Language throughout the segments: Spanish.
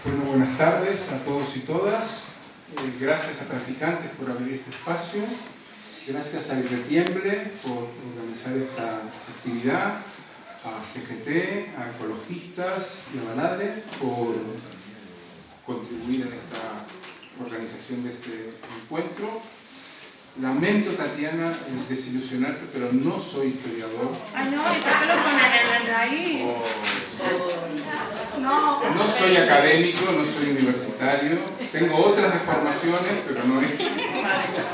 Bueno, buenas tardes a todos y todas. Gracias a Traficantes por abrir este espacio. Gracias a Irretiemble por organizar esta actividad. A CGT, a Ecologistas y a Baladre por contribuir en esta organización de este encuentro. Lamento, Tatiana, desilusionarte, pero no soy historiador. Ay, no, ¿y por qué lo ponen en el ahí? No soy académico, no soy universitario. Tengo otras deformaciones, pero no es. Vale,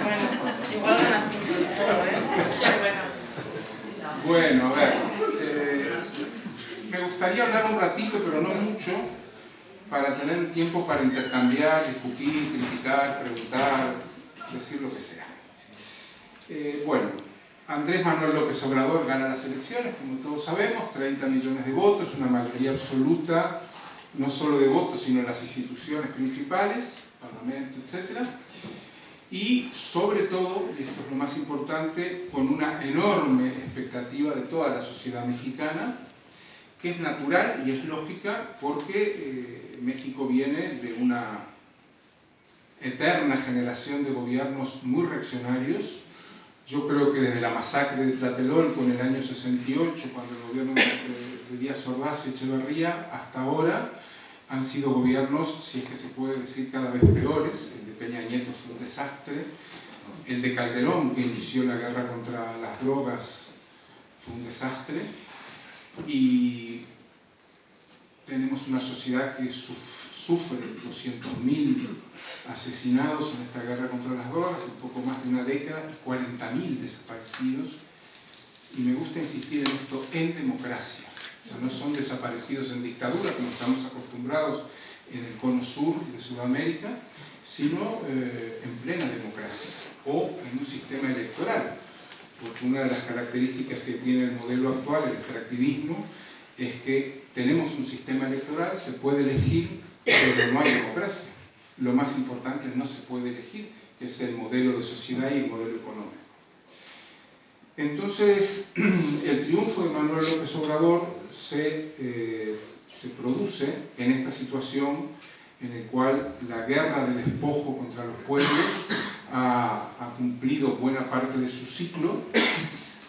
bueno, igual de las puntas todo, ¿eh? Bueno, a ver. Me gustaría hablar un ratito, pero no mucho, para tener tiempo para intercambiar, discutir, criticar, preguntar, decir lo que sea. Bueno, Andrés Manuel López Obrador gana las elecciones, como todos sabemos, 30 millones de votos, una mayoría absoluta, no solo de votos, sino en las instituciones principales, Parlamento, etc. Y sobre todo, y esto es lo más importante, con una enorme expectativa de toda la sociedad mexicana, que es natural y es lógica porque México viene de una eterna generación de gobiernos muy reaccionarios. Yo creo que desde la masacre de Tlatelolco en el año 68, cuando el gobierno de Díaz Ordaz y Echeverría, hasta ahora han sido gobiernos, si es que se puede decir, cada vez peores. El de Peña Nieto fue un desastre. El de Calderón, que inició la guerra contra las drogas, fue un desastre. Y tenemos una sociedad que sufre 200.000 asesinados en esta guerra contra las drogas, en poco más de una década, 40.000 desaparecidos. Y me gusta insistir en esto, en democracia. O sea, no son desaparecidos en dictadura, como estamos acostumbrados en el cono sur de Sudamérica, sino en plena democracia o en un sistema electoral. Porque una de las características que tiene el modelo actual, el extractivismo, es que tenemos un sistema electoral, se puede elegir, pero no hay democracia. Lo más importante no se puede elegir, que es el modelo de sociedad y el modelo económico. Entonces, el triunfo de Manuel López Obrador se produce en esta situación en la cual la guerra de despojo contra los pueblos ha cumplido buena parte de su ciclo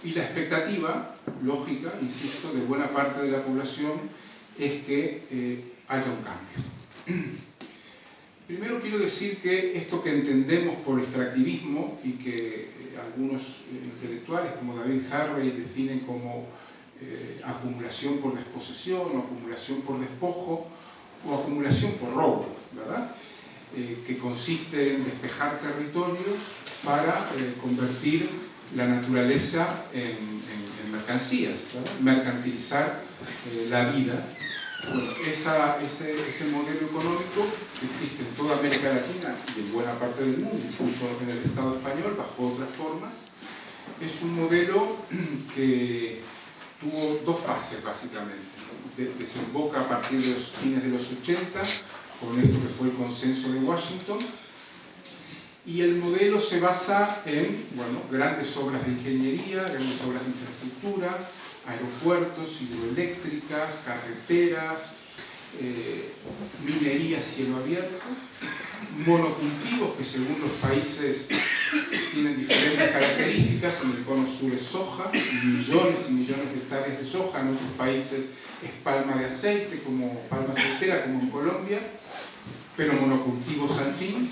y la expectativa lógica, insisto, de buena parte de la población es que haya un cambio. Primero quiero decir que esto que entendemos por extractivismo y que algunos intelectuales como David Harvey definen como acumulación por desposesión o acumulación por despojo o acumulación por robo, ¿verdad? Que consiste en despejar territorios para convertir la naturaleza en mercancías, ¿verdad? Mercantilizar la vida. Bueno, ese modelo económico existe en toda América Latina y en buena parte del mundo, incluso en el Estado español, bajo otras formas. Es un modelo que tuvo dos fases, básicamente. Desemboca a partir de los fines de los 80, con esto que fue el consenso de Washington, y el modelo se basa en grandes obras de ingeniería, grandes obras de infraestructura, aeropuertos, hidroeléctricas, carreteras, minería a cielo abierto, monocultivos que según los países tienen diferentes características. En el cono sur es soja, millones y millones de hectáreas de soja, en otros países es palma de aceite, como palma aceitera, como en Colombia, pero monocultivos al fin,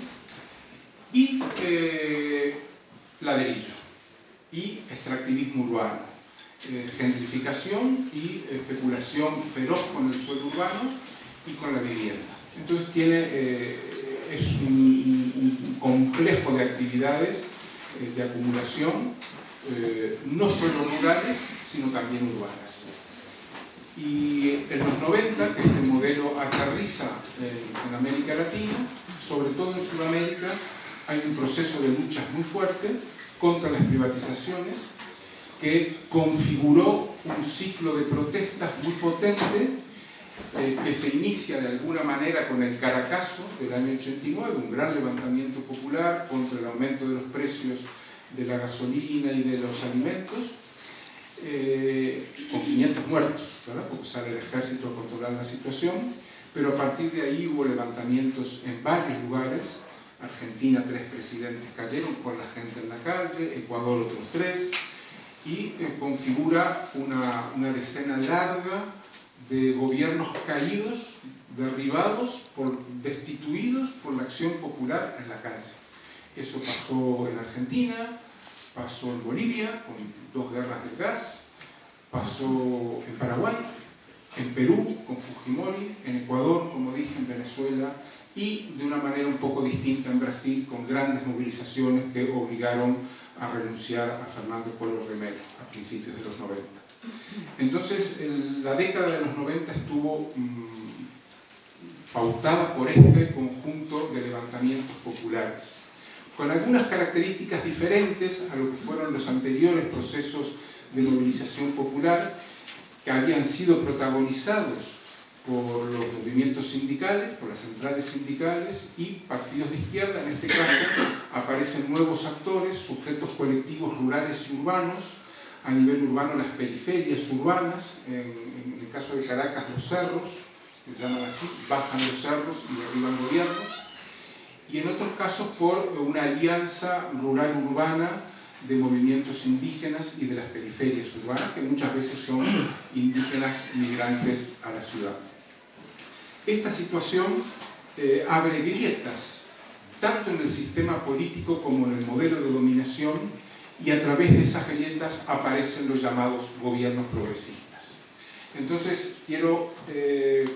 y ladrillo, y extractivismo urbano, gentrificación y especulación feroz con el suelo urbano y con la vivienda. Entonces es un complejo de actividades de acumulación, no solo rurales, sino también urbanas. Y en los 90, que este modelo aterriza en América Latina, sobre todo en Sudamérica, hay un proceso de luchas muy fuerte contra las privatizaciones que configuró un ciclo de protestas muy potente que se inicia de alguna manera con el Caracazo del año 89, un gran levantamiento popular contra el aumento de los precios de la gasolina y de los alimentos, con 500 muertos, ¿verdad? Porque sale el ejército a controlar la situación, pero a partir de ahí hubo levantamientos en varios lugares. Argentina, 3 presidentes cayeron con la gente en la calle, Ecuador otros 3, y configura una decena larga de gobiernos caídos, derribados, destituidos por la acción popular en la calle. Eso pasó en Argentina, pasó en Bolivia, con 2 guerras del gas, pasó en Paraguay, en Perú, con Fujimori, en Ecuador, como dije, en Venezuela, y de una manera un poco distinta en Brasil, con grandes movilizaciones que obligaron a renunciar a Fernando Collor de Mello a principios de los 90. Entonces, la década de los 90 estuvo pautada por este conjunto de levantamientos populares, con algunas características diferentes a lo que fueron los anteriores procesos de movilización popular, que habían sido protagonizados por los movimientos sindicales, por las centrales sindicales y partidos de izquierda. En este caso aparecen nuevos actores, sujetos colectivos rurales y urbanos, a nivel urbano las periferias urbanas, en el caso de Caracas los cerros, que se llaman así, bajan los cerros y derriban gobiernos, y en otros casos por una alianza rural-urbana de movimientos indígenas y de las periferias urbanas, que muchas veces son indígenas migrantes a la ciudad. Esta situación abre grietas, tanto en el sistema político como en el modelo de dominación, y a través de esas grietas aparecen los llamados gobiernos progresistas. Entonces, quiero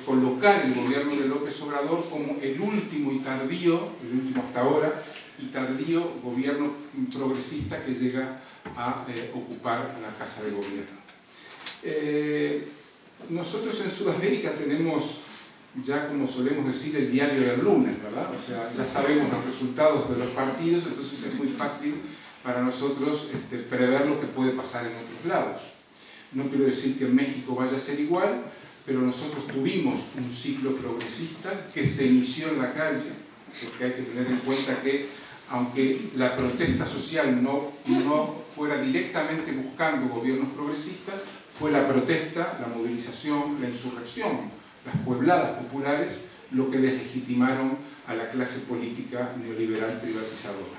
colocar el gobierno de López Obrador como el último y tardío, el último hasta ahora, y tardío gobierno progresista que llega a ocupar la Casa de Gobierno. Nosotros en Sudamérica tenemos, ya como solemos decir, el diario del lunes, ¿verdad? O sea, ya sabemos los resultados de los partidos, entonces es muy fácil para nosotros prever lo que puede pasar en otros lados. No quiero decir que en México vaya a ser igual, pero nosotros tuvimos un ciclo progresista que se inició en la calle, porque hay que tener en cuenta que, aunque la protesta social no fuera directamente buscando gobiernos progresistas, fue la protesta, la movilización, la insurrección, las puebladas populares, lo que deslegitimaron a la clase política neoliberal privatizadora.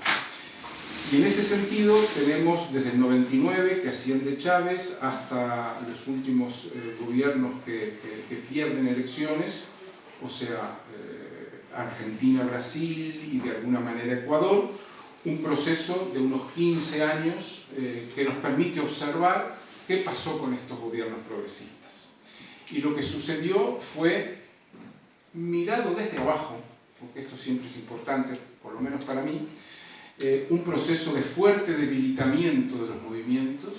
Y en ese sentido tenemos desde el 99, que asciende Chávez, hasta los últimos gobiernos que pierden elecciones, o sea, Argentina, Brasil y de alguna manera Ecuador, un proceso de unos 15 años que nos permite observar qué pasó con estos gobiernos progresistas. Y lo que sucedió fue, mirado desde abajo, porque esto siempre es importante, por lo menos para mí, un proceso de fuerte debilitamiento de los movimientos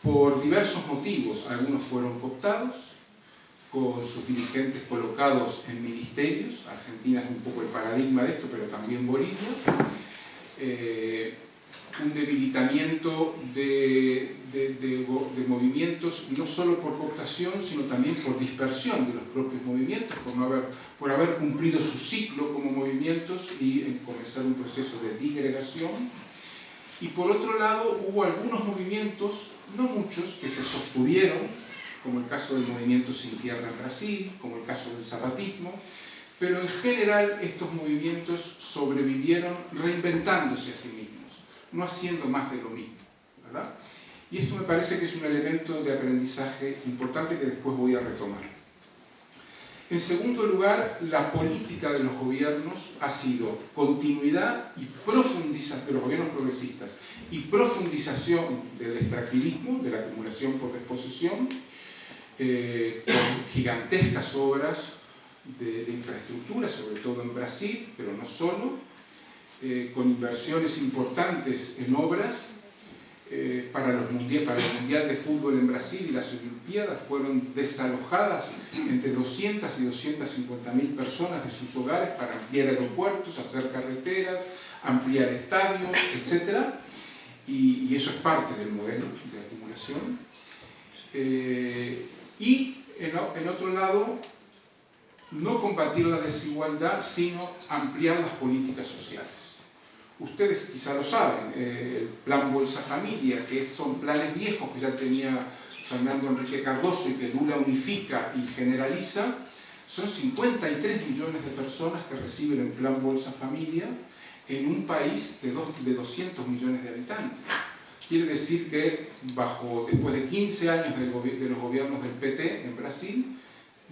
por diversos motivos. Algunos fueron cooptados, con sus dirigentes colocados en ministerios. Argentina es un poco el paradigma de esto, pero también Bolivia. Un debilitamiento de movimientos no solo por cooptación, sino también por dispersión de los propios movimientos, por haber cumplido su ciclo como movimientos y comenzar un proceso de disgregación. Y por otro lado, hubo algunos movimientos, no muchos, que se sostuvieron, como el caso del movimiento Sin Tierra en Brasil, como el caso del zapatismo, pero en general estos movimientos sobrevivieron reinventándose a sí mismos, no haciendo más de lo mismo, ¿verdad? Y esto me parece que es un elemento de aprendizaje importante que después voy a retomar. En segundo lugar, la política de los gobiernos ha sido continuidad y profundización, de los gobiernos progresistas, y profundización del extractivismo, de la acumulación por desposesión, con gigantescas obras de infraestructura, sobre todo en Brasil, pero no solo, con inversiones importantes en obras para el Mundial de Fútbol en Brasil y las Olimpiadas. Fueron desalojadas entre 200 y 250.000 personas de sus hogares para ampliar aeropuertos, hacer carreteras, ampliar estadios, etc. Y eso es parte del modelo de acumulación. Y en otro lado, no combatir la desigualdad, sino ampliar las políticas sociales. Ustedes quizá lo saben, el plan Bolsa Familia, que son planes viejos que ya tenía Fernando Henrique Cardoso y que Lula unifica y generaliza, Son 53 millones de personas que reciben el plan Bolsa Familia en un país de 200 millones de habitantes. Quiere decir que después de 15 años de los gobiernos del PT en Brasil,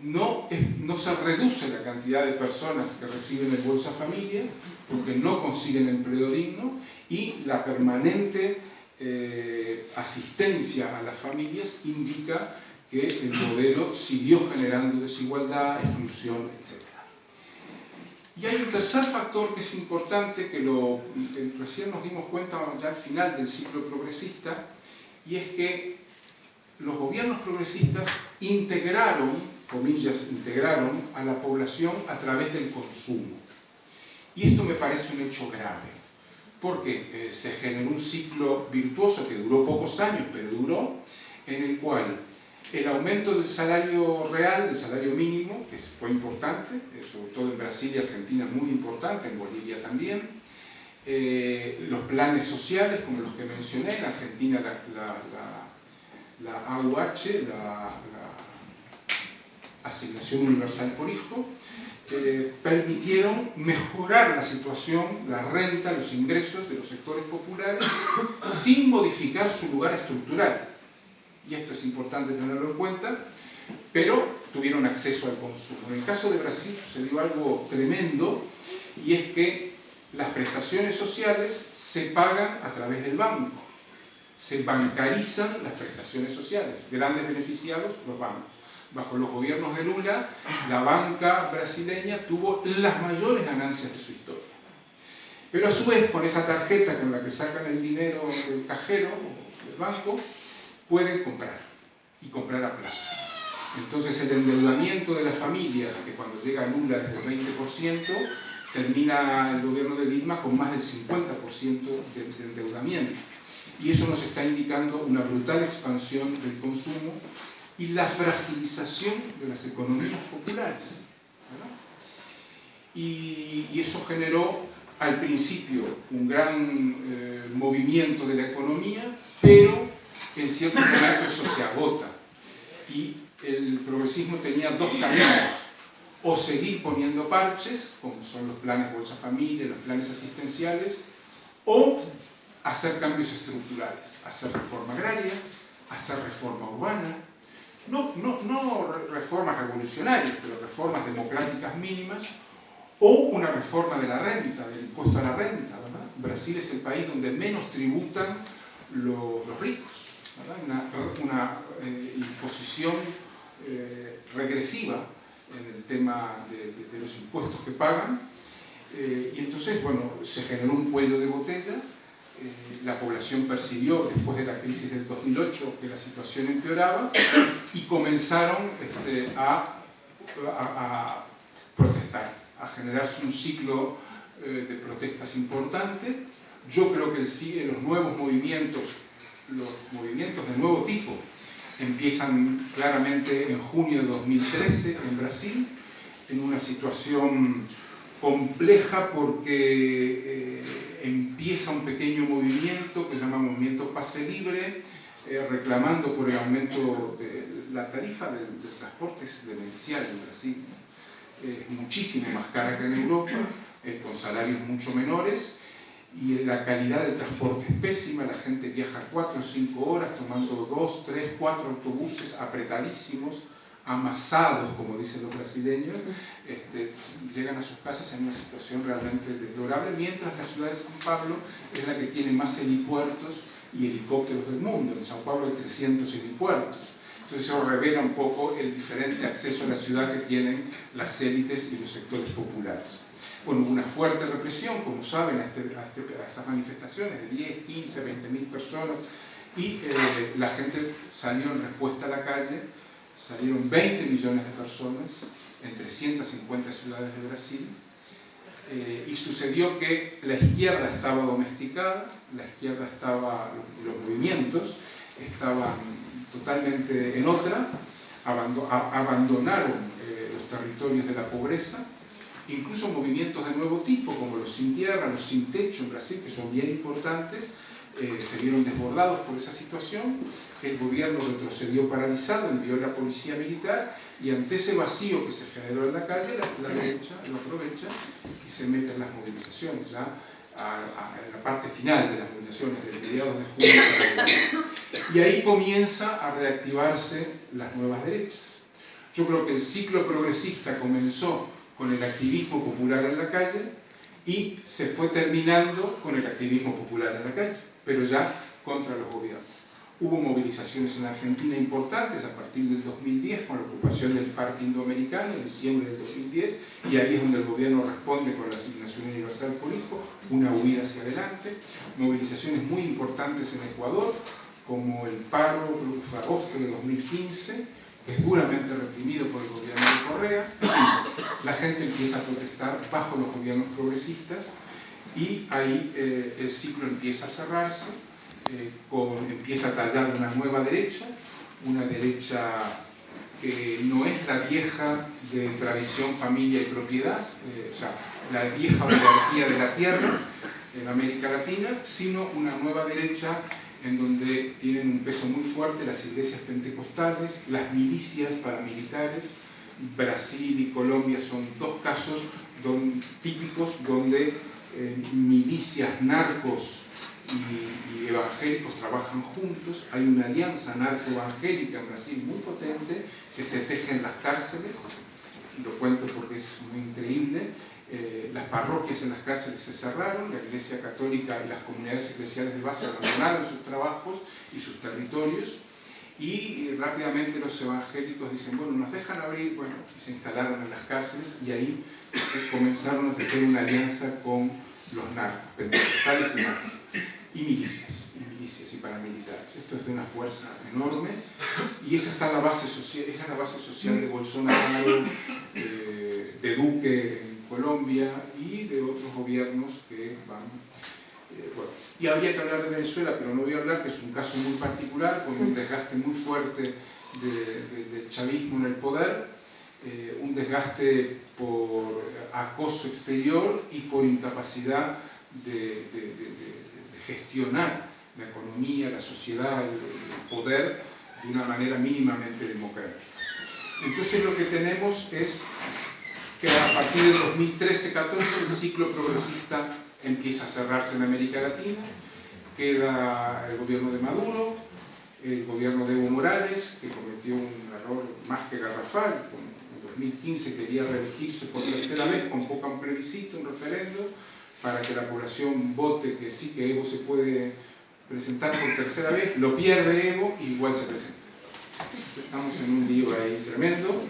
no se reduce la cantidad de personas que reciben el Bolsa Familia porque no consiguen empleo digno, y la permanente asistencia a las familias indica que el modelo siguió generando desigualdad, exclusión, etc. Y hay un tercer factor que es importante, que recién nos dimos cuenta ya al final del ciclo progresista, y es que los gobiernos progresistas integraron, comillas, integraron a la población a través del consumo. Y esto me parece un hecho grave, porque se generó un ciclo virtuoso que duró pocos años, pero duró, en el cual el aumento del salario real, del salario mínimo, que fue importante, sobre todo en Brasil y Argentina muy importante, en Bolivia también, los planes sociales, como los que mencioné, en Argentina la AUH, la Asignación Universal por Hijo, permitieron mejorar la situación, la renta, los ingresos de los sectores populares sin modificar su lugar estructural. Y esto es importante tenerlo en cuenta, pero tuvieron acceso al consumo. En el caso de Brasil sucedió algo tremendo, y es que las prestaciones sociales se pagan a través del banco. Se bancarizan las prestaciones sociales, grandes beneficiados los bancos. Bajo los gobiernos de Lula, la banca brasileña tuvo las mayores ganancias de su historia. Pero a su vez, con esa tarjeta con la que sacan el dinero del cajero o del banco, pueden comprar, y comprar a plazo. Entonces el endeudamiento de la familia, que cuando llega Lula es del 20%, termina el gobierno de Dilma con más del 50% de endeudamiento. Y eso nos está indicando una brutal expansión del consumo y la fragilización de las economías populares, ¿verdad? Y eso generó al principio un gran movimiento de la economía, pero en cierto momento eso se agota, y el progresismo tenía dos caminos: o seguir poniendo parches, como son los planes Bolsa Familia, los planes asistenciales, o hacer cambios estructurales, hacer reforma agraria, hacer reforma urbana, no reformas revolucionarias, pero reformas democráticas mínimas, o una reforma de la renta, del impuesto a la renta, ¿verdad? Brasil es el país donde menos tributan los ricos, ¿verdad? Una imposición regresiva en el tema de los impuestos que pagan, y entonces, bueno, se generó un cuello de botella. La población percibió después de la crisis del 2008 que la situación empeoraba, y comenzaron a protestar, a generarse un ciclo de protestas importante. Yo creo que los nuevos movimientos, los movimientos de nuevo tipo, empiezan claramente en junio de 2013 en Brasil, en una situación compleja porque empieza un pequeño movimiento que se llama Movimiento Pase Libre, reclamando por el aumento de la tarifa del transporte demencial en Brasil. Es muchísimo más cara que en Europa, con salarios mucho menores, y la calidad del transporte es pésima. La gente viaja 4 o 5 horas tomando 2, 3, 4 autobuses apretadísimos, amasados, como dicen los brasileños, llegan a sus casas en una situación realmente deplorable, mientras la ciudad de São Paulo es la que tiene más helipuertos y helicópteros del mundo. En São Paulo hay 300 helipuertos. Entonces eso revela un poco el diferente acceso a la ciudad que tienen las élites y los sectores populares. Bueno, hubo una fuerte represión, como saben, a estas manifestaciones de 10, 15, 20.000 personas, y la gente salió en respuesta a la calle. Salieron 20 millones de personas en 350 ciudades de Brasil, y sucedió que la izquierda estaba domesticada, los movimientos estaban totalmente en otra, abandonaron los territorios de la pobreza. Incluso movimientos de nuevo tipo, como los sin tierra, los sin techo en Brasil, que son bien importantes, se vieron desbordados por esa situación, el gobierno retrocedió paralizado, envió la policía militar y ante ese vacío que se generó en la calle, la derecha lo aprovecha y se mete en las movilizaciones, ya en la parte final de las movilizaciones, del mediados de junio para adelante. Y ahí comienza a reactivarse las nuevas derechas. Yo creo que el ciclo progresista comenzó con el activismo popular en la calle y se fue terminando con el activismo popular en la calle, pero ya contra los gobiernos. Hubo movilizaciones en Argentina importantes a partir del 2010 con la ocupación del Parque Indoamericano en diciembre del 2010, y ahí es donde el gobierno responde con la asignación universal por hijo, una huida hacia adelante. Movilizaciones muy importantes en Ecuador, como el paro, creo que fue agosto de 2015, que es duramente reprimido por el gobierno de Correa. La gente empieza a protestar bajo los gobiernos progresistas y ahí el ciclo empieza a cerrarse, empieza a tallar una nueva derecha, una derecha que no es la vieja de tradición, familia y propiedad, o sea, la vieja oligarquía de la tierra en América Latina, sino una nueva derecha en donde tienen un peso muy fuerte las iglesias pentecostales, las milicias paramilitares. Brasil y Colombia son dos casos típicos donde milicias, narcos y evangélicos trabajan juntos. Hay una alianza narco-evangélica en Brasil muy potente que se teje en las cárceles. Lo cuento porque es muy increíble. Las parroquias en las cárceles se cerraron, la Iglesia Católica y las comunidades eclesiales de base abandonaron sus trabajos y sus territorios, y rápidamente los evangélicos dicen, bueno, nos dejan abrir, bueno, y se instalaron en las cárceles, y ahí comenzaron a tejer una alianza con los narcos, pentecostales y narcos, y milicias y paramilitares. Esto es de una fuerza enorme, y esa está la base social, es la base social de Bolsonaro, de Duque en Colombia y de otros gobiernos que van. Bueno, y habría que hablar de Venezuela, pero no voy a hablar, que es un caso muy particular, con un desgaste muy fuerte del chavismo en el poder, un desgaste por acoso exterior y por incapacidad de gestionar la economía, la sociedad, el poder de una manera mínimamente democrática. Entonces lo que tenemos es que a partir del 2013-14 el ciclo progresista empieza a cerrarse en América Latina, queda el gobierno de Maduro, el gobierno de Evo Morales, que cometió un error más que garrafal, en 2015 quería reelegirse por tercera vez, convoca un plebiscito, un referendo, para que la población vote que sí, que Evo se puede presentar por tercera vez, lo pierde Evo y igual se presenta. Estamos en un lío ahí tremendo.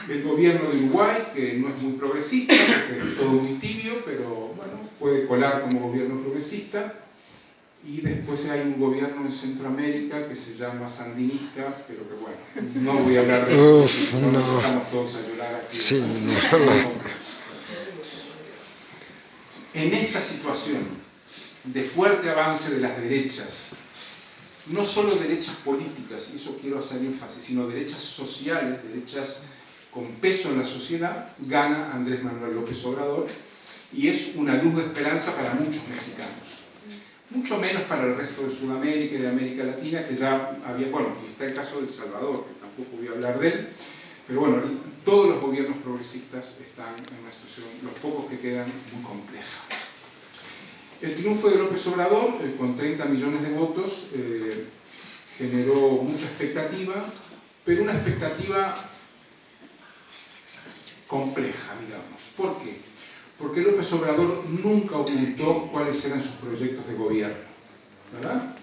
El gobierno de Uruguay, que no es muy progresista, porque es todo muy tibio, pero bueno, puede colar como gobierno progresista. Y después hay un gobierno en Centroamérica que se llama sandinista, pero que bueno, no voy a hablar de eso, no. Estamos todos a llorar aquí. Sí, en esta situación de fuerte avance de las derechas, no solo derechas políticas, y eso quiero hacer énfasis, sino derechas sociales, derechas con peso en la sociedad, gana Andrés Manuel López Obrador, y es una luz de esperanza para muchos mexicanos. Mucho menos para el resto de Sudamérica y de América Latina, que ya había, bueno, y está el caso de El Salvador, que tampoco voy a hablar de él, pero bueno, todos los gobiernos progresistas están en una situación, los pocos que quedan, muy compleja. El triunfo de López Obrador, con 30 millones de votos, generó mucha expectativa, pero una expectativa compleja, digamos. ¿Por qué? Porque López Obrador nunca ocultó cuáles eran sus proyectos de gobierno, ¿verdad?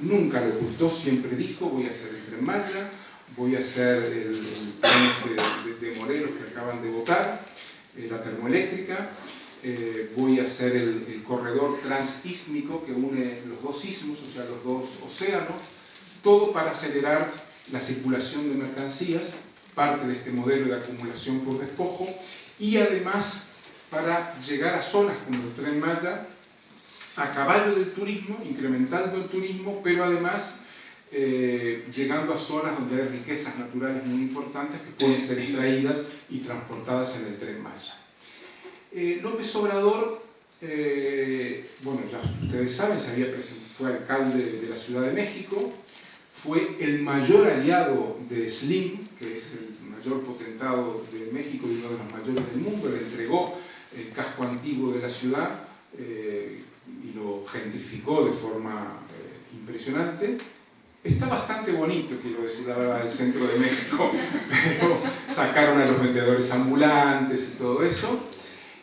Nunca lo ocultó, siempre dijo, voy a hacer el Tren Maya, voy a hacer el tren de Morelos que acaban de votar, la termoeléctrica, voy a hacer el corredor transísmico que une los dos istmos, o sea, los dos océanos, todo para acelerar la circulación de mercancías, parte de este modelo de acumulación por despojo, y además para llegar a zonas como el Tren Maya, a caballo del turismo, incrementando el turismo, pero además llegando a zonas donde hay riquezas naturales muy importantes que pueden ser extraídas y transportadas en el Tren Maya. López Obrador bueno, ya ustedes saben, fue alcalde de la Ciudad de México, fue el mayor aliado de Slim, que es el mayor potentado de México y uno de los mayores del mundo. Le entregó el casco antiguo de la ciudad y lo gentrificó de forma impresionante. Está bastante bonito, quiero decir, la verdad, el centro de México, pero sacaron a los vendedores ambulantes y todo eso,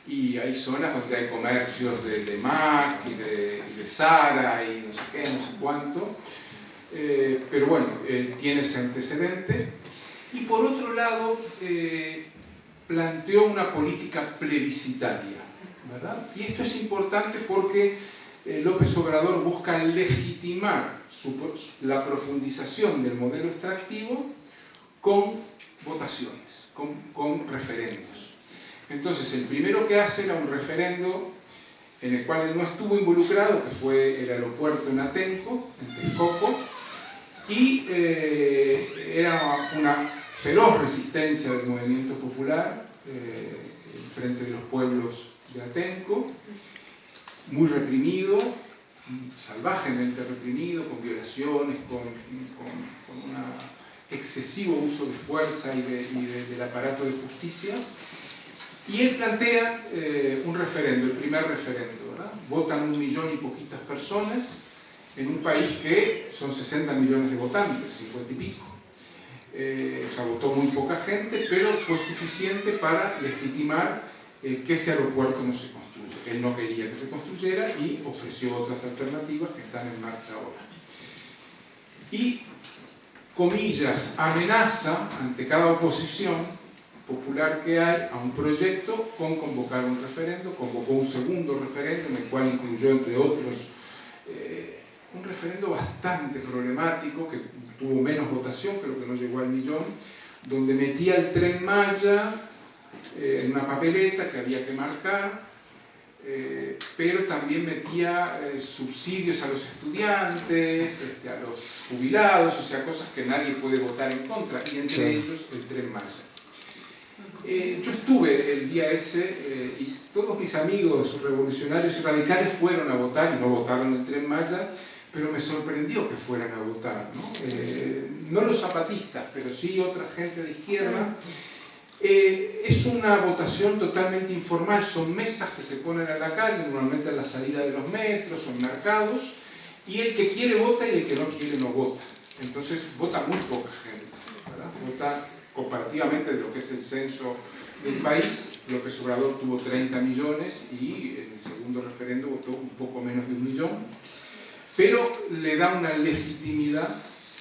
y hay zonas donde hay comercios de Mac y de Zara y no sé qué, no sé cuánto, pero bueno, tiene ese antecedente. Y por otro lado, planteó una política plebiscitaria, ¿verdad? Y esto es importante porque López Obrador busca legitimar la profundización del modelo extractivo con votaciones, con referendos. Entonces, el primero que hace era un referendo en el cual él no estuvo involucrado, que fue el aeropuerto en Atenco, en Texcoco, y era una feroz resistencia del movimiento popular frente de los pueblos de Atenco, muy reprimido, salvajemente reprimido, con violaciones, con un excesivo uso de fuerza y del aparato de justicia. Y él plantea un referendo, el primer referendo, ¿verdad? Votan 1 millón y poquitas personas en un país que son 60 millones de votantes, 50 y pico. O sea, votó muy poca gente, pero fue suficiente para legitimar que ese aeropuerto no se construya. Él no quería que se construyera y ofreció otras alternativas que están en marcha ahora. Y, comillas, amenaza ante cada oposición popular que hay a un proyecto con convocar un referendo, convocó un segundo referendo en el cual incluyó, entre otros, un referendo bastante problemático que tuvo menos votación, pero que no llegó al millón, donde metía el Tren Maya en una papeleta que había que marcar, pero también metía subsidios a los estudiantes, a los jubilados, o sea, cosas que nadie puede votar en contra, y entre ellos el Tren Maya. Yo estuve el día ese y todos mis amigos revolucionarios y radicales fueron a votar y no votaron el Tren Maya, pero me sorprendió que fueran a votar, ¿no? No los zapatistas, pero sí otra gente de izquierda. Es una votación totalmente informal, son mesas que se ponen en la calle, normalmente a la salida de los metros, son mercados, y el que quiere vota y el que no quiere no vota. Entonces vota muy poca gente, ¿verdad? Vota comparativamente de lo que es el censo del país. López Obrador tuvo 30 millones y en el segundo referendo votó un poco menos de 1 millón, pero le da una legitimidad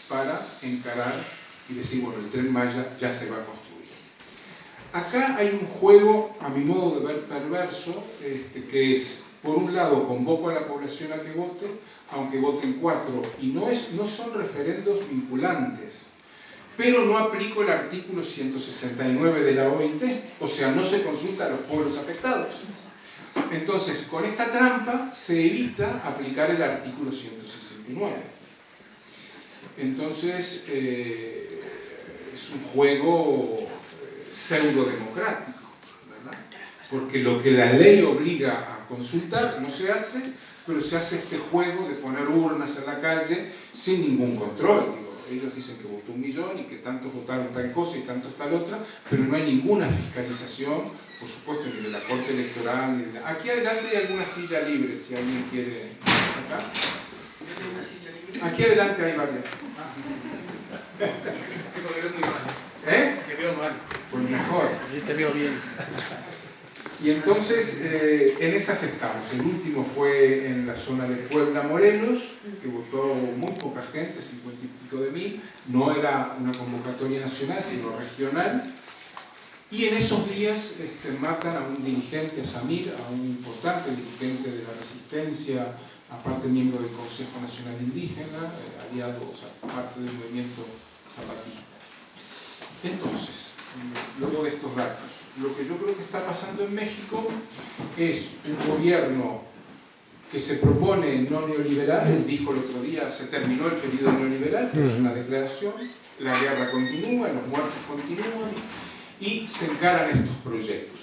para encarar y decir, bueno, el Tren Maya ya se va a construir. Acá hay un juego, a mi modo de ver, perverso, que es, por un lado, convoco a la población a que vote, aunque voten 4, y no son referendos vinculantes, pero no aplico el artículo 169 de la OIT, o sea, no se consulta a los pueblos afectados. Entonces, con esta trampa se evita aplicar el artículo 169. Entonces, es un juego pseudo-democrático, ¿verdad? Porque lo que la ley obliga a consultar no se hace, pero se hace este juego de poner urnas en la calle sin ningún control. Ellos dicen que votó 1 millón y que tantos votaron tal cosa y tantos tal otra, pero no hay ninguna fiscalización, por supuesto, ni de la Corte Electoral. Ni de la... Aquí adelante hay alguna silla libre, si alguien quiere. ¿Acá? Yo tengo una silla libre. Aquí adelante hay varias. Sí, porque eres muy mal. Te veo mal. Pues mejor. Sí, te veo bien. Y entonces, en esas estamos. El último fue en la zona de Puebla, Morelos, que votó muy poca gente, 50 y pico de mil. No era una convocatoria nacional, sino regional. Y en esos días matan a un dirigente, a Samir, a un importante dirigente de la resistencia, aparte miembro del Consejo Nacional Indígena, aliado, o sea, parte del movimiento zapatista. Entonces, luego de estos datos, lo que yo creo que está pasando en México es un gobierno que se propone no neoliberal. Él dijo el otro día, se terminó el periodo neoliberal, que es una declaración, la guerra continúa, los muertos continúan, y se encaran estos proyectos.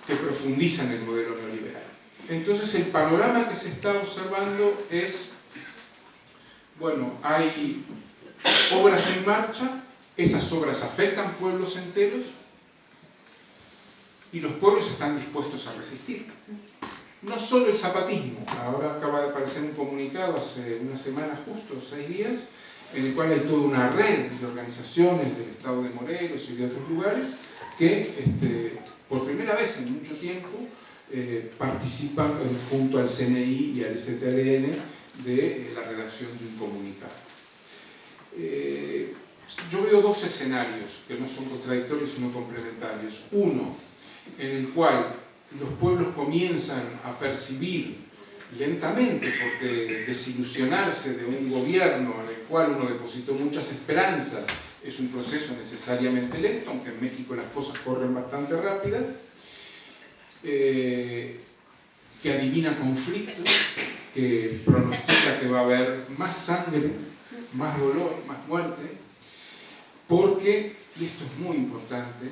que profundizan el modelo neoliberal. Entonces el panorama que se está observando es, bueno, hay obras en marcha, esas obras afectan pueblos enteros y los pueblos están dispuestos a resistir. No solo el zapatismo, ahora acaba de aparecer un comunicado hace una semana justo, 6 días, en el cual hay toda una red de organizaciones del estado de Morelos y de otros lugares que por primera vez en mucho tiempo participan junto al CNI y al STLN de la redacción de un comunicado. Yo veo dos escenarios que no son contradictorios sino complementarios. Uno, en el cual los pueblos comienzan a percibir lentamente, porque desilusionarse de un gobierno en el cual uno depositó muchas esperanzas es un proceso necesariamente lento, aunque en México las cosas corren bastante rápidas, que adivina conflictos, que pronostica que va a haber más sangre, más dolor, más muerte, porque, y esto es muy importante,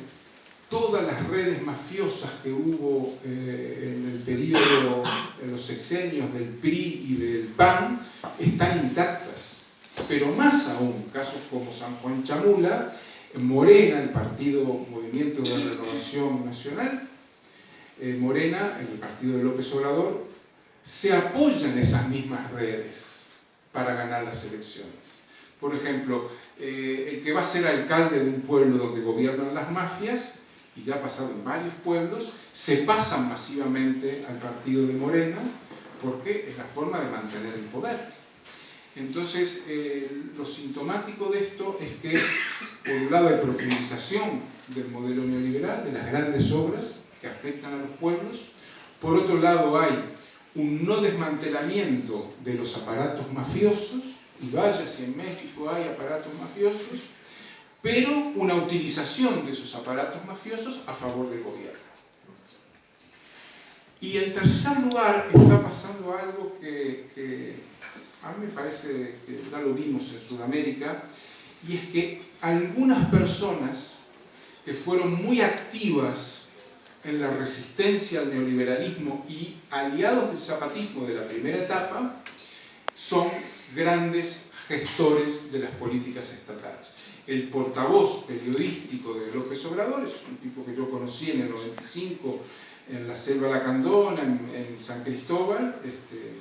todas las redes mafiosas que hubo en el periodo, en los sexenios del PRI y del PAN, están intactas. Pero más aún, casos como San Juan Chamula, Morena, el partido Movimiento de Renovación Nacional, Morena, el partido de López Obrador, se apoyan esas mismas redes para ganar las elecciones. Por ejemplo, el que va a ser alcalde de un pueblo donde gobiernan las mafias, y ya ha pasado en varios pueblos, se pasan masivamente al partido de Morena porque es la forma de mantener el poder. Entonces, lo sintomático de esto es que, por un lado, hay profundización del modelo neoliberal, de las grandes obras que afectan a los pueblos. Por otro lado, hay un no desmantelamiento de los aparatos mafiosos, y vaya si en México hay aparatos mafiosos, pero una utilización de esos aparatos mafiosos a favor del gobierno. Y en tercer lugar está pasando algo que a mí me parece que ya lo vimos en Sudamérica, y es que algunas personas que fueron muy activas en la resistencia al neoliberalismo y aliados del zapatismo de la primera etapa, son grandes gestores de las políticas estatales. El portavoz periodístico de López Obrador es un tipo que yo conocí en el 95 en la Selva Lacandona, en San Cristóbal,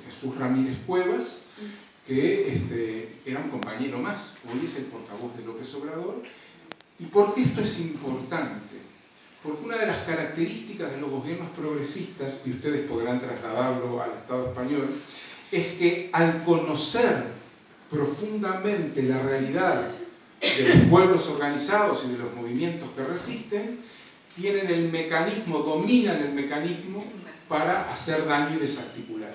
Jesús Ramírez Cuevas, que era un compañero más. Hoy es el portavoz de López Obrador. ¿Y por qué esto es importante? Porque una de las características de los gobiernos progresistas, y ustedes podrán trasladarlo al Estado español, es que al conocer profundamente la realidad de los pueblos organizados y de los movimientos que resisten, tienen el mecanismo, dominan el mecanismo para hacer daño y desarticular.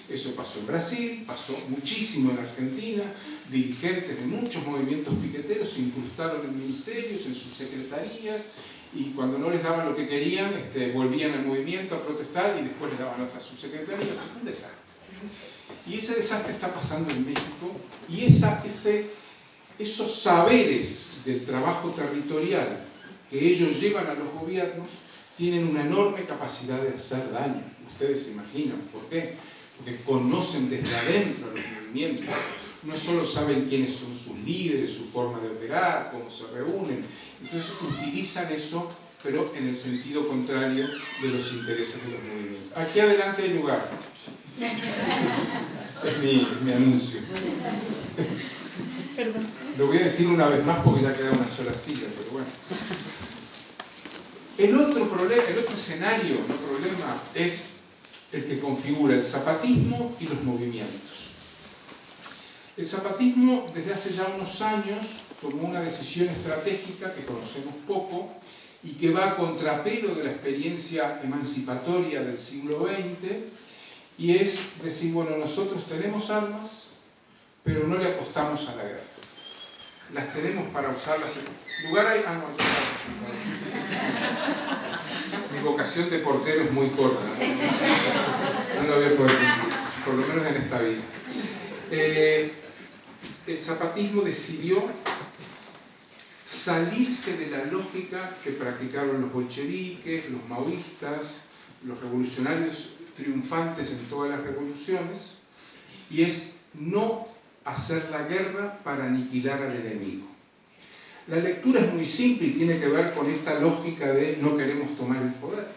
Eso pasó en Brasil, pasó muchísimo en Argentina, dirigentes de muchos movimientos piqueteros se incrustaron en ministerios, en subsecretarías, y cuando no les daban lo que querían, volvían al movimiento a protestar y después les daban otras subsecretarías. Fue un desastre. Y ese desastre está pasando en México, y esos saberes del trabajo territorial que ellos llevan a los gobiernos tienen una enorme capacidad de hacer daño. Ustedes se imaginan por qué. Porque conocen desde adentro los movimientos. No solo saben quiénes son sus líderes, su forma de operar, cómo se reúnen. Entonces utilizan eso, pero en el sentido contrario de los intereses de los movimientos. Aquí adelante hay lugar. Es mi anuncio. Perdón. Lo voy a decir una vez más porque ya queda una sola silla, pero bueno. El otro escenario, no problema, es el que configura el zapatismo y los movimientos. El zapatismo, desde hace ya unos años, tomó una decisión estratégica que conocemos poco y que va a contrapelo de la experiencia emancipatoria del siglo XX, y es decir, bueno, nosotros tenemos armas, pero no le apostamos a la guerra. Las tenemos para usarlas en lugar hay... Ah, no, mi vocación de portero es muy corta. No lo voy a poder cumplir, por lo menos en esta vida. El zapatismo decidió salirse de la lógica que practicaron los bolcheviques, los maoístas, los revolucionarios triunfantes en todas las revoluciones, y es no hacer la guerra para aniquilar al enemigo. La lectura es muy simple y tiene que ver con esta lógica de no queremos tomar el poder.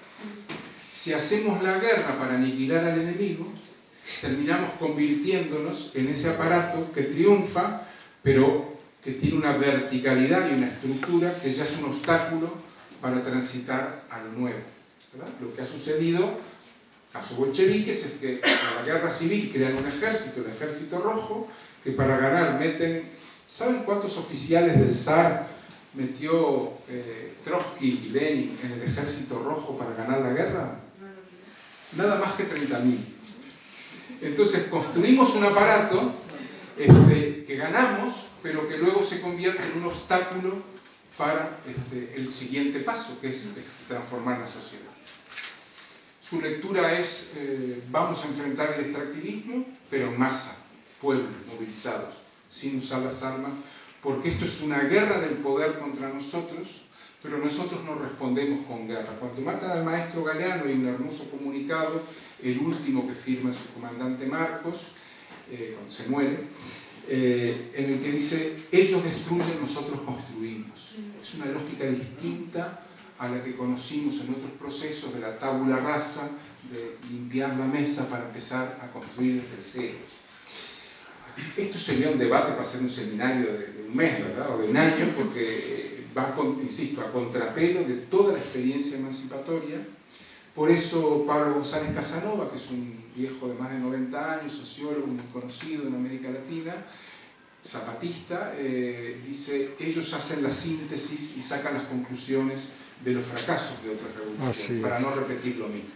Si hacemos la guerra para aniquilar al enemigo, terminamos convirtiéndonos en ese aparato que triunfa, pero que tiene una verticalidad y una estructura que ya es un obstáculo para transitar a lo nuevo, ¿verdad? Lo que ha sucedido, caso bolcheviques, es que en la guerra civil crean un ejército, el Ejército Rojo, que para ganar meten... ¿Saben cuántos oficiales del zar metió Trotsky y Lenin en el Ejército Rojo para ganar la guerra? Nada más que 30.000. Entonces construimos un aparato que ganamos, pero que luego se convierte en un obstáculo para el siguiente paso, que es transformar la sociedad. Su lectura es, vamos a enfrentar el extractivismo, pero en masa, pueblos movilizados, sin usar las armas, porque esto es una guerra del poder contra nosotros, pero nosotros no respondemos con guerra. Cuando matan al maestro Galeano hay un hermoso comunicado, el último que firma su comandante Marcos, cuando se muere, en el que dice, ellos destruyen, nosotros construimos. Es una lógica distinta a la que conocimos en otros procesos de la tabula rasa, de limpiar la mesa para empezar a construir desde cero. Esto sería un debate para hacer un seminario de un mes, ¿verdad? O de un año, porque va, insisto, a contrapelo de toda la experiencia emancipatoria. Por eso Pablo González Casanova, que es un viejo de más de 90 años, sociólogo muy conocido en América Latina, zapatista, dice, ellos hacen la síntesis y sacan las conclusiones de los fracasos de otras revoluciones, para no repetir lo mismo.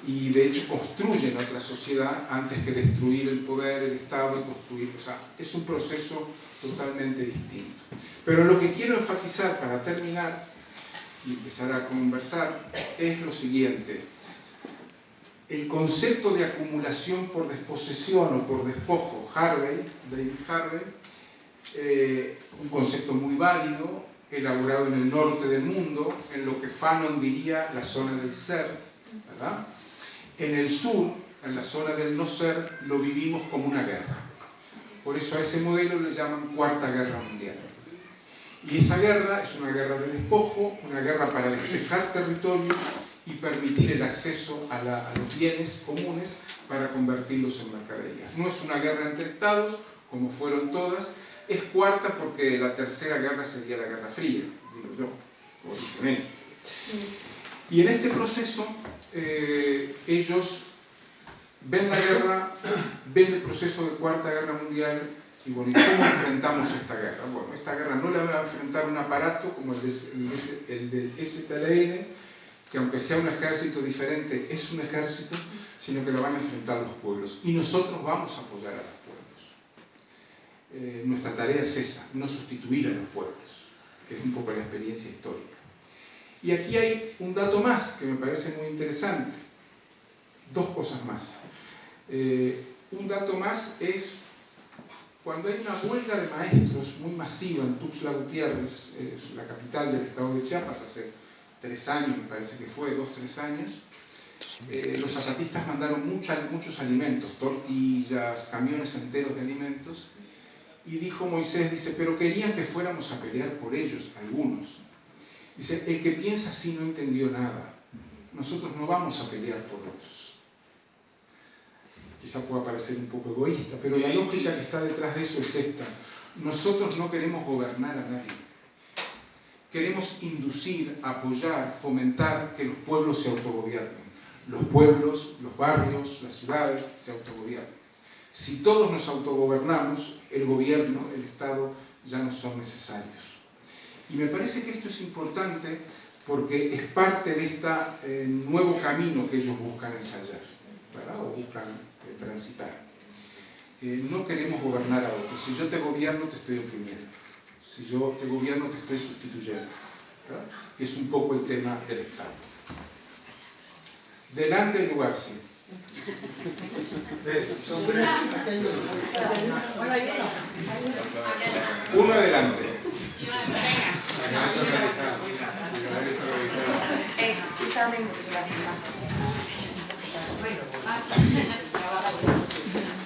Y de hecho construyen otra sociedad antes que destruir el poder, el Estado y construir, o sea, es un proceso totalmente distinto. Pero lo que quiero enfatizar para terminar y empezar a conversar es lo siguiente. El concepto de acumulación por desposesión o por despojo, David Harvey, un concepto muy válido, elaborado en el norte del mundo, en lo que Fanon diría la zona del ser, ¿verdad? En el sur, en la zona del no ser, lo vivimos como una guerra. Por eso a ese modelo le llaman Cuarta Guerra Mundial. Y esa guerra es una guerra de despojo, una guerra para despejar territorios y permitir el acceso a los bienes comunes para convertirlos en mercaderías. No es una guerra entre estados, como fueron todas, es cuarta porque la tercera guerra sería la Guerra Fría, digo yo, originalmente. Y en este proceso ellos ven la guerra, ven el proceso de Cuarta Guerra Mundial y bueno, ¿y cómo enfrentamos esta guerra? Bueno, esta guerra no la va a enfrentar un aparato como el del STLN, que aunque sea un ejército diferente, es un ejército, sino que lo van a enfrentar los pueblos. Y nosotros vamos a apoyar a los pueblos. Nuestra tarea es esa, no sustituir a los pueblos, que es un poco la experiencia histórica. Y aquí hay un dato más que me parece muy interesante. Dos cosas más. Un dato más es cuando hay una huelga de maestros muy masiva en Tuxtla Gutiérrez, la capital del estado de Chiapas, hace 3 años, me parece que fue, 2 o 3 años, los zapatistas mandaron muchos alimentos, tortillas, camiones enteros de alimentos, y dijo Moisés, dice, pero querían que fuéramos a pelear por ellos, algunos. Dice, el que piensa así no entendió nada. Nosotros no vamos a pelear por otros. Quizá pueda parecer un poco egoísta, pero la lógica que está detrás de eso es esta. Nosotros no queremos gobernar a nadie. Queremos inducir, apoyar, fomentar que los pueblos se autogobiernen. Los pueblos, los barrios, las ciudades se autogobiernen. Si todos nos autogobernamos, el gobierno, el Estado, ya no son necesarios. Y me parece que esto es importante porque es parte de este nuevo camino que ellos buscan ensayar, ¿verdad? O buscan transitar. No queremos gobernar a otros. Si yo te gobierno, te estoy oprimiendo. Si yo te gobierno, te estoy sustituyendo, ¿verdad? Que es un poco el tema del Estado. Delante del lugar, sí. Uno adelante.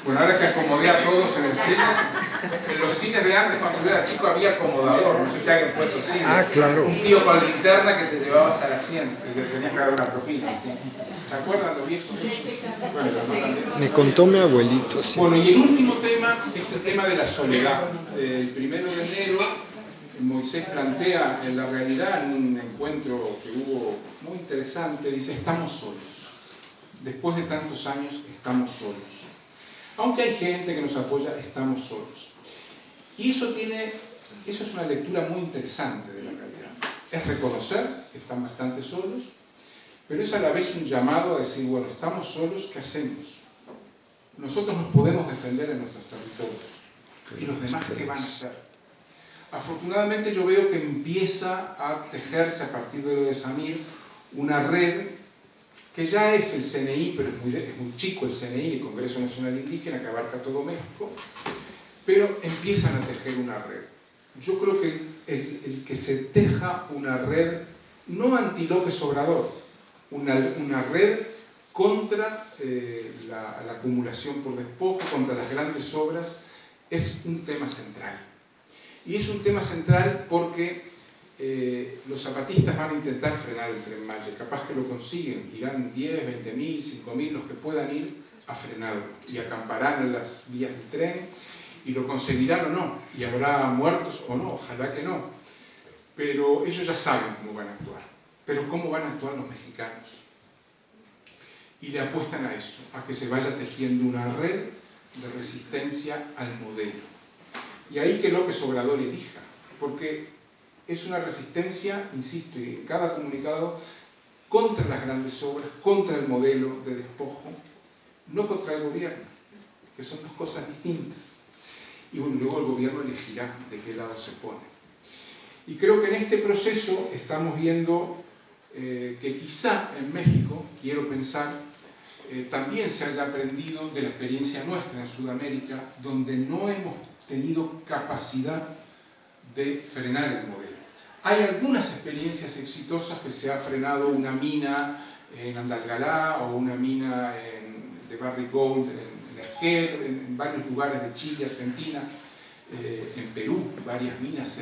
Bueno, ahora que acomodé a todos en el cine, en los cines de antes, cuando yo era chico, había acomodador, no sé si alguien fue a esos cines. Ah, claro. Un tío con linterna que te llevaba hasta el asiento y le tenías que dar una propina. ¿Sí? ¿Se acuerdan los viejos? Bueno, los demás también. Me contó mi abuelito, sí. Bueno, y el último tema es el tema de la soledad. El 1 de enero, Moisés plantea en la realidad, en un encuentro que hubo muy interesante, dice, estamos solos. Después de tantos años, estamos solos. Aunque hay gente que nos apoya, estamos solos. Y eso es una lectura muy interesante de la realidad. Es reconocer que están bastante solos, pero es a la vez un llamado a decir, bueno, estamos solos, ¿qué hacemos? Nosotros nos podemos defender en nuestros territorios. ¿Y los demás qué van a hacer? Afortunadamente yo veo que empieza a tejerse a partir de lo de Samir una red que ya es el CNI, pero es muy chico el CNI, el Congreso Nacional Indígena, que abarca todo México, pero empiezan a tejer una red. Yo creo que el que se teja una red, no anti-López Obrador, una red contra la acumulación por despojo, contra las grandes obras, es un tema central. Y es un tema central porque los zapatistas van a intentar frenar el Tren Maya, capaz que lo consiguen, irán 10, 20.000, 5.000 los que puedan ir a frenarlo y acamparán en las vías del tren y lo conseguirán o no, y habrá muertos o no, ojalá que no, pero ellos ya saben cómo van a actuar. Pero ¿cómo van a actuar los mexicanos? Y le apuestan a eso, a que se vaya tejiendo una red de resistencia al modelo. Y ahí que López Obrador elija, porque es una resistencia, insisto, y en cada comunicado, contra las grandes obras, contra el modelo de despojo, no contra el gobierno, que son dos cosas distintas. Y bueno, luego el gobierno elegirá de qué lado se pone. Y creo que en este proceso estamos viendo que quizá en México, quiero pensar, también se haya aprendido de la experiencia nuestra en Sudamérica, donde no hemos tenido capacidad de frenar el modelo. Hay algunas experiencias exitosas que se ha frenado una mina en Andalgalá o una mina de Barrick Gold en Esquel, en varios lugares de Chile, Argentina, en Perú, varias minas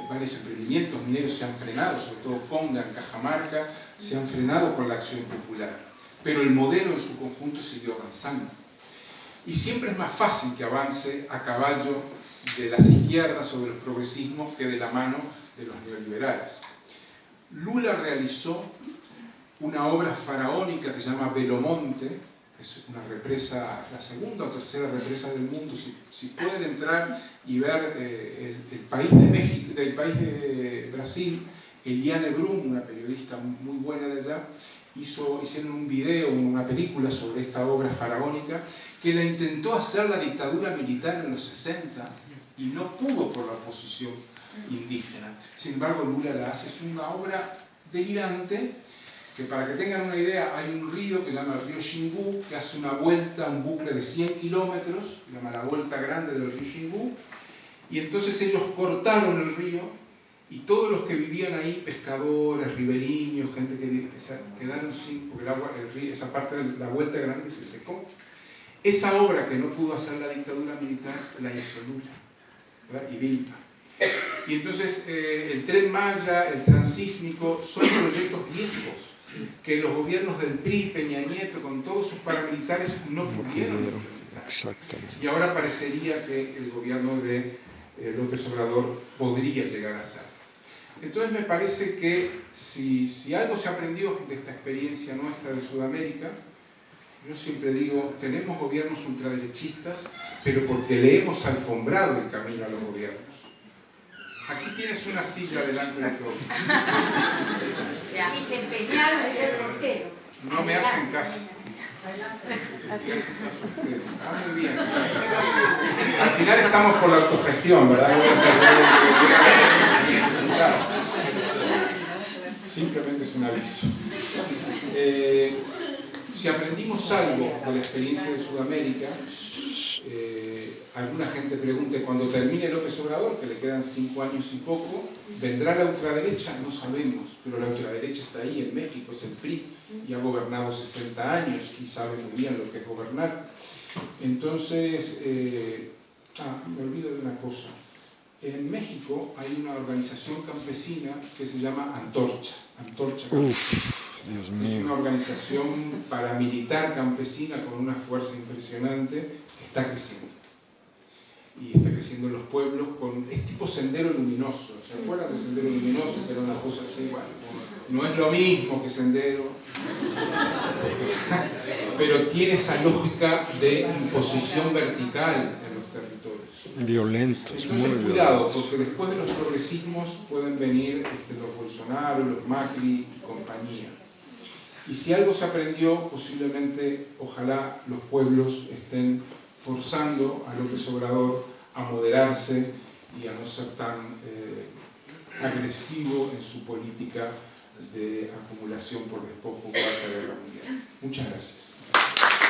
varios emprendimientos mineros se han frenado, sobre todo Conga en Cajamarca, se han frenado por la acción popular. Pero el modelo en su conjunto siguió avanzando. Y siempre es más fácil que avance a caballo de las izquierdas o de los progresismos que de la mano de los neoliberales. Lula realizó una obra faraónica que se llama Belomonte, que es una represa, la segunda o tercera represa del mundo. Si pueden entrar y ver el país de México, del país de Brasil, Eliane Brum, una periodista muy buena de allá, hicieron un video, una película sobre esta obra faraónica, que la intentó hacer la dictadura militar en los 60 y no pudo por la oposición indígena. Sin embargo, Lula la hace. Es una obra delirante, que para que tengan una idea, hay un río que se llama el río Xingu, que hace una vuelta, un bucle de 100 kilómetros, se llama la vuelta grande del río Xingu, y entonces ellos cortaron el río, y todos los que vivían ahí, pescadores, ribereños, gente que quedaron sin, porque el río, esa parte de la vuelta grande se secó. Esa obra que no pudo hacer la dictadura militar, la hizo Lula, ¿verdad? Y Vilma. Y entonces el Tren Maya, el Transísmico, son proyectos viejos que los gobiernos del PRI, Peña Nieto, con todos sus paramilitares, no pudieron. Exactamente. Y ahora parecería que el gobierno de López Obrador podría llegar a ser. Entonces me parece que si algo se aprendió de esta experiencia nuestra de Sudamérica, yo siempre digo, tenemos gobiernos ultraderechistas, pero porque le hemos alfombrado el camino a los gobiernos. Aquí tienes una silla delante de todos. Y se empeñaron en ser portero. No me hacen caso. Ah, muy bien. Al final estamos por la autogestión, ¿verdad? Simplemente es un aviso. si aprendimos algo de la experiencia de Sudamérica, alguna gente pregunta, cuando termine López Obrador, que le quedan 5 años y poco, ¿vendrá la ultraderecha? No sabemos, pero la ultraderecha está ahí en México, es el PRI, y ha gobernado 60 años y sabe muy bien lo que es gobernar. Entonces, me olvido de una cosa. En México hay una organización campesina que se llama Antorcha. Antorcha Campesina. Dios Es mío. una organización paramilitar campesina con una fuerza impresionante que está creciendo. Y está creciendo en los pueblos es tipo Sendero Luminoso. ¿Se acuerdan de Sendero Luminoso? Que era una cosa así, bueno, no es lo mismo que Sendero, pero tiene esa lógica de imposición vertical en los territorios. Violentos, muy Entonces, cuidado, violentos. porque después de los progresismos pueden venir los Bolsonaro, los Macri y compañía. Y si algo se aprendió, posiblemente, ojalá los pueblos estén forzando a López Obrador a moderarse y a no ser tan agresivo en su política de acumulación por despojo Cuarta Guerra Mundial. Muchas gracias.